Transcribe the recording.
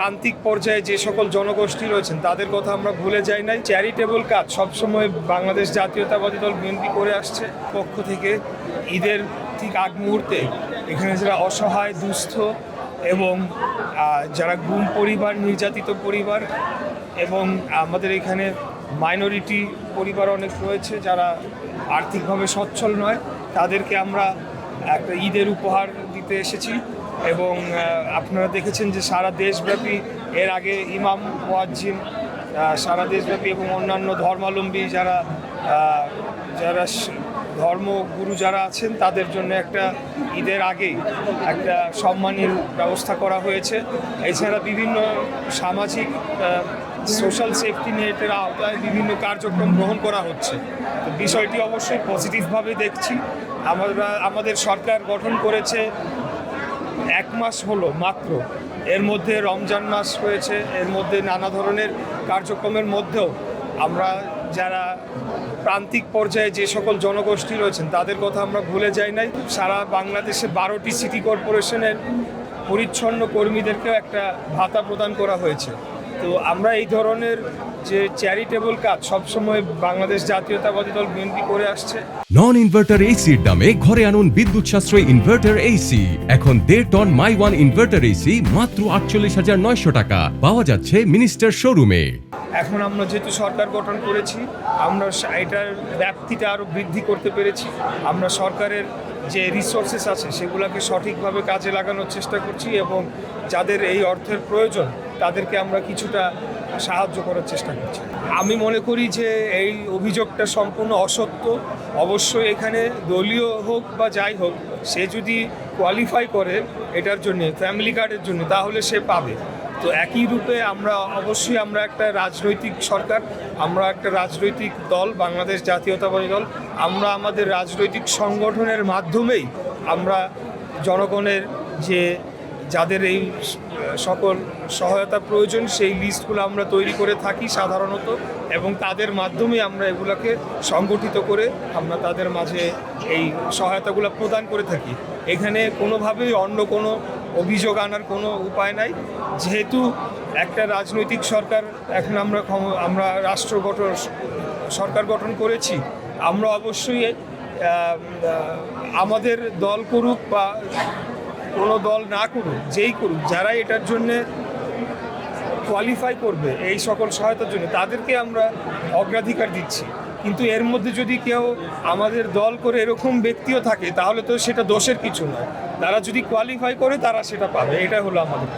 প্রান্তিক পর্যায়ে যে সকল জনগোষ্ঠী রয়েছেন তাদের কথা আমরা ভুলে যাই নাই। চ্যারিটেবল কাজ সবসময় বাংলাদেশ জাতীয়তাবাদী দল বিএনপি করে আসছে। পক্ষ থেকে ঈদের ঠিক আগ মুহূর্তে এখানে যারা অসহায়, দুস্থ এবং যারা গুম পরিবার, নির্যাতিত পরিবার এবং আমাদের এখানে মাইনরিটি পরিবার অনেক রয়েছে যারা আর্থিকভাবে সচ্ছল নয়, তাদেরকে আমরা একটা ঈদের উপহার দিতে এসেছি। এবং আপনারা দেখেছেন যে সারা দেশব্যাপী এর আগে ইমাম, মুয়াজ্জিন সারা দেশব্যাপী এবং অন্যান্য ধর্মাবলম্বী যারা ধর্মগুরু যারা আছেন তাদের জন্য একটা ঈদের আগেই একটা সম্মানের ব্যবস্থা করা হয়েছে। এছাড়া বিভিন্ন সামাজিক সোশ্যাল সেফটি নেটের আওতায় বিভিন্ন কার্যক্রম গ্রহণ করা হচ্ছে। তো বিষয়টি অবশ্যই পজিটিভভাবে দেখছি। আমাদের সরকার গঠন করেছে 1 মাস হলো মাত্র, এর মধ্যে রমজান মাস রয়েছে, এর মধ্যে নানা ধরনের কার্যক্রমের মধ্যেও আমরা যারা প্রান্তিক পর্যায়ে যে সকল জনগোষ্ঠী রয়েছেন তাদের কথা আমরা ভুলে যাই নাই। সারা বাংলাদেশে 12টি সিটি কর্পোরেশনের পরিচ্ছন্ন কর্মীদেরকেও একটা ভাতা প্রদান করা হয়েছে। তো আমরা এই ধরনের যে চ্যারিটেবল কাজ সবসময় বাংলাদেশ জাতীয়তাবাদী দল বিএনপি করে আসছে। নন ইনভার্টার এসির দামে ঘরে আনুন বিদ্যুৎ সাশ্রয়ী ইনভার্টার এসি। এখন 1.5 ton my one inverter AC মাত্র 48,900 টাকা পাওয়া যাচ্ছে মিনিস্টার শোরুমে। এখন আমরা যেহেতু সরকার গঠন করেছি, আমরা এটার ব্যাপ্তিটা আরও বৃদ্ধি করতে পেরেছি। আমরা সরকারের যে রিসোর্সেস আছে সেগুলোকে সঠিকভাবে কাজে লাগানোর চেষ্টা করছি এবং যাদের এই অর্থের প্রয়োজন তাদেরকে আমরা কিছুটা সাহায্য করার চেষ্টা করছি। আমি মনে করি যে এই অভিযোগটা সম্পূর্ণ অসত্য। অবশ্যই এখানে দলীয় হোক বা যাই হোক, সে যদি কোয়ালিফাই করে এটার জন্য, ফ্যামিলি কার্ডের জন্য, তাহলে সে পাবে। তো একই রূপে আমরা একটা রাজনৈতিক সরকার, আমরা একটা রাজনৈতিক দল, বাংলাদেশ জাতীয়তাবাদী দল। আমরা আমাদের রাজনৈতিক সংগঠনের মাধ্যমেই আমরা জনগণের যাদের এই সকল সহায়তা প্রয়োজন সেই লিস্টগুলো আমরা তৈরি করে থাকি সাধারণত, এবং তাদের মাধ্যমে আমরা এগুলোকে সংগঠিত করে আমরা তাদের মাঝে এই সহায়তাগুলো প্রদান করে থাকি। এখানে কোনোভাবেই অন্য কোনো অভিযোগ আনার কোনো উপায় নাই। যেহেতু একটা রাজনৈতিক সরকার, এখন আমরা সরকার গঠন করেছি, আমরা অবশ্যই আমাদের দল করুক বা কোনো দল না করুক, যেই করুক, যারা এটার জন্যে কোয়ালিফাই করবে এই সকল সহায়তার জন্য, তাদেরকে আমরা অগ্রাধিকার দিচ্ছি। কিন্তু এর মধ্যে যদি কেউ আমাদের দল করে এরকম ব্যক্তিও থাকে তাহলে তো সেটা দোষের কিছু নয়। তারা যদি কোয়ালিফাই করে তারা সেটা পাবে, এটা হলো আমাদের।